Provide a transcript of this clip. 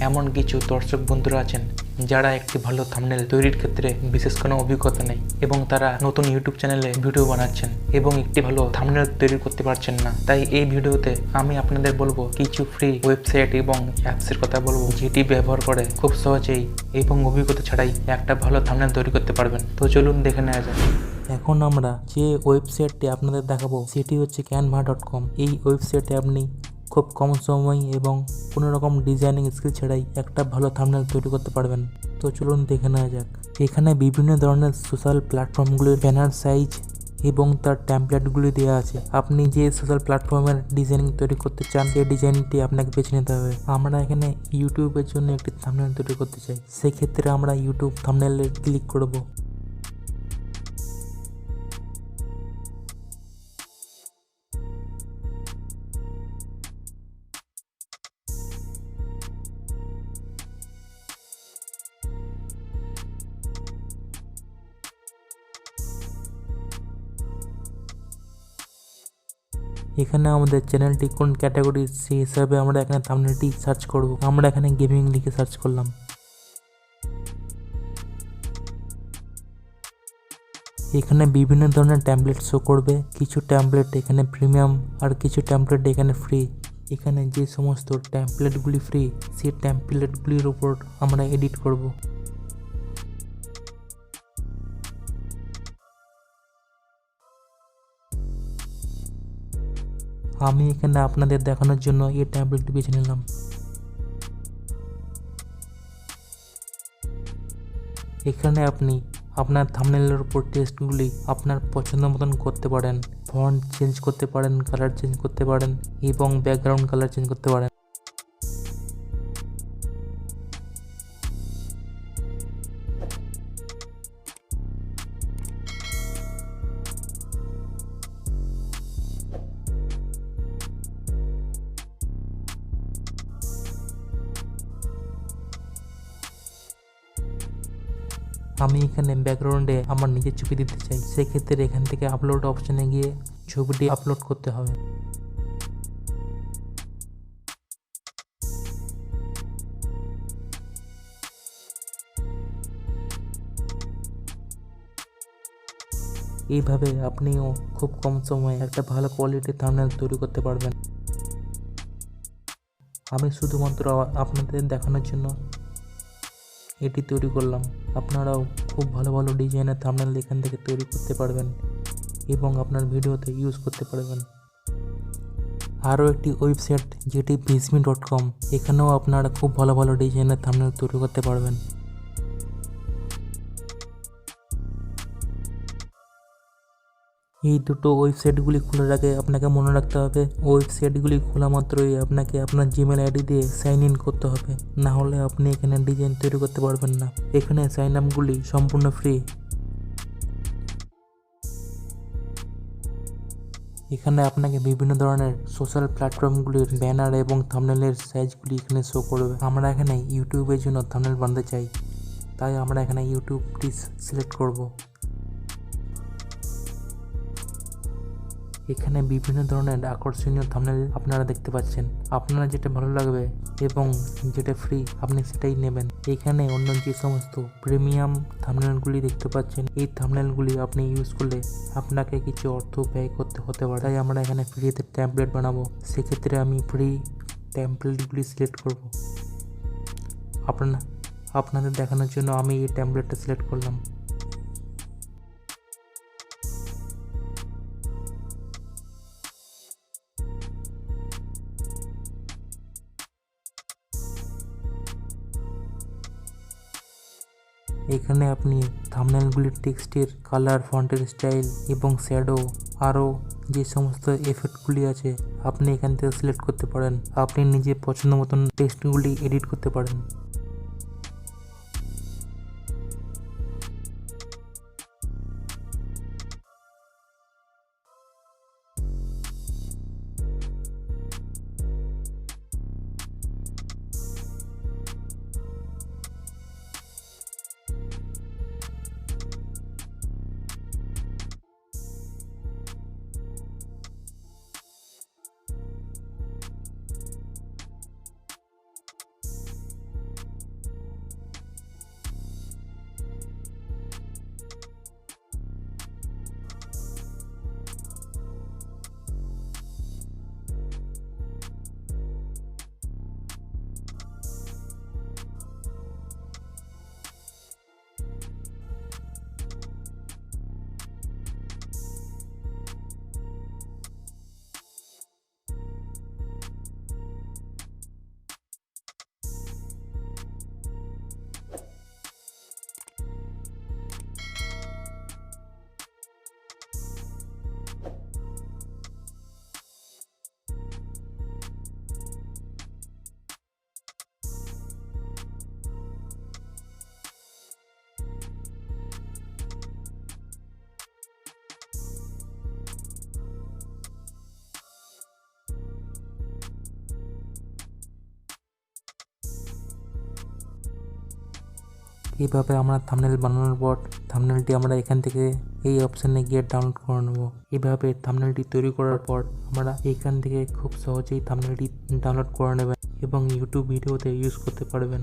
এমন কিছু দর্শক বন্ধুরা আছেন যারা একটি ভালো থাম্বনেল তৈরির ক্ষেত্রে বিশেষ কোনো অভিজ্ঞতা নেই এবং তারা নতুন ইউটিউব চ্যানেলে ভিডিও বানাচ্ছেন এবং একটি ভালো থাম্বনেল তৈরি করতে পারছেন না। তাই এই ভিডিওতে আমি আপনাদের বলবো কিছু ফ্রি ওয়েবসাইট এবং অ্যাপসের কথা বলবো, যেটি ব্যবহার করে খুব সহজেই এবং অভিজ্ঞতা ছাড়াই একটা ভালো থাম্বনেল তৈরি করতে পারবেন। তো চলুন দেখে নেওয়া যাক। এখন আমরা যে ওয়েবসাইটটি আপনাদের দেখাবো সেটি হচ্ছে canva.com। এই ওয়েবসাইটে আপনি খুব কম সময় এবং কোনো রকম ডিজাইনিং স্কিল ছাড়াই একটা ভালো থাম্বনেল তৈরি করতে পারবেন। তো চলুন দেখে নেওয়া যাক। এখানে বিভিন্ন ধরনের সোশ্যাল প্ল্যাটফর্মগুলির ব্যানার সাইজ এবং তার টেমপ্লেটগুলি দেওয়া আছে। আপনি যে সোশ্যাল প্ল্যাটফর্মের ডিজাইনিং তৈরি করতে চান সেই ডিজাইনটি আপনাকে বেছে নিতে হবে। আমরা এখানে ইউটিউবের জন্য একটি থাম্বনেল তৈরি করতে চাই, সেক্ষেত্রে আমরা ইউটিউব থাম্বনেলে ক্লিক করব। এখানে আমাদের চ্যানেলটি কোন ক্যাটাগরি সেই হিসাবে আমরা এখানে থাম্বনেলটি সার্চ করব। আমরা এখানে গেমিং লিখে সার্চ করলাম। এখানে বিভিন্ন ধরনের ট্যাম্পলেট শো করবে। কিছু ট্যাম্পলেট এখানে প্রিমিয়াম আর কিছু ট্যাম্পলেট এখানে ফ্রি। এখানে যে সমস্ত ট্যাম্পলেটগুলি ফ্রি সেই ট্যাম্পলেটগুলির উপর আমরা এডিট করব। আমি এখানে আপনাদের দেখানোর জন্য এই ট্যাবলেটটি বেছে নিলাম। এখানে আপনি আপনার থাম্বনেলের উপর টেক্সটগুলি আপনার পছন্দ মতন করতে পারেন। ফন্ট চেঞ্জ করতে পারেন, কালার চেঞ্জ করতে পারেন এবং ব্যাকগ্রাউন্ড কালার চেঞ্জ করতে পারেন। আমি এখানে ব্যাকগ্রাউন্ডে আমার নিজের ছবি দিতে চাই, সেক্ষেত্রে এখান থেকে আপলোড অপশনে গিয়ে ছবিটি আপলোড করতে হবে। এইভাবে আপনিও খুব কম সময়ে একটা ভালো কোয়ালিটির থাম্বনেল তৈরি করতে পারবেন। আমি শুধুমাত্র আপনাদের দেখানোর জন্য এটি তৈরি করলাম। আপনারাও খুব ভালো ভালো ডিজাইনের থাম্বনেল এখান থেকে তৈরি করতে পারবেন এবং আপনার ভিডিওতে ইউজ করতে পারবেন। আরও একটি ওয়েবসাইট যেটি visme.com, এখানেও আপনারা খুব ভালো ভালো ডিজাইনের থাম্বনেল তৈরি করতে পারবেন। এই দুটো ওয়েবসাইটগুলি খোলার আগে আপনাকে মনে রাখতে হবে ওয়েবসাইটগুলি খোলা মাত্রই আপনাকে আপনার জিমেল আইডি দিয়ে সাইন ইন করতে হবে, না হলে আপনি এখানে ডিজাইন তৈরি করতে পারবেন না। এখানে সাইন আপগুলি সম্পূর্ণ ফ্রি। এখানে আপনাকে বিভিন্ন ধরনের সোশ্যাল প্ল্যাটফর্মগুলির ব্যানার এবং থাম্বনেলের সাইজগুলি এখানে শো করবে। আমরা এখানে ইউটিউবের জন্য থাম্বনেল বানাতে চাই, তাই আমরা এখানে ইউটিউবটি সিলেক্ট করব। এখানে বিভিন্ন ধরনের আকর্ষণীয় থাম্বনেল আপনারা দেখতে পাচ্ছেন। আপনারা যেটা ভালো লাগবে এবং যেটা ফ্রি আপনি সেটাই নেবেন। এখানে অন্য যে সমস্ত প্রিমিয়াম থাম্বনেলগুলি দেখতে পাচ্ছেন, এই থাম্বনেলগুলি আপনি ইউজ করলে আপনাকে কিছু অর্থ ব্যয় করতে হতে পারে। তাই আমরা এখানে ফ্রিতে টেমপ্লেট বানাবো, সেক্ষেত্রে আমি ফ্রি টেমপ্লেটগুলি সিলেক্ট করব। আপনাদের দেখানোর জন্য আমি এই টেমপ্লেটটা সিলেক্ট করলাম। এখানে আপনি থাম্বনেলগুলির টেক্সটের কালার, ফন্টের স্টাইল এবং শ্যাডো আরও যে সমস্ত এফেক্টগুলি আছে আপনি এখান থেকে সিলেক্ট করতে পারেন। আপনি নিজে পছন্দ মতন টেক্সটগুলি এডিট করতে পারেন। এইভাবে আমরা থাম্বনেল বানানোর পর থাম্বনেলটি আমরা এখান থেকে এই অপশানে গিয়ে ডাউনলোড করে নেব। এইভাবে থাম্বনেলটি তৈরি করার পর আমরা এইখান থেকে খুব সহজেই থাম্বনেলটি ডাউনলোড করে নেবেন এবং ইউটিউব ভিডিওতে ইউজ করতে পারবেন।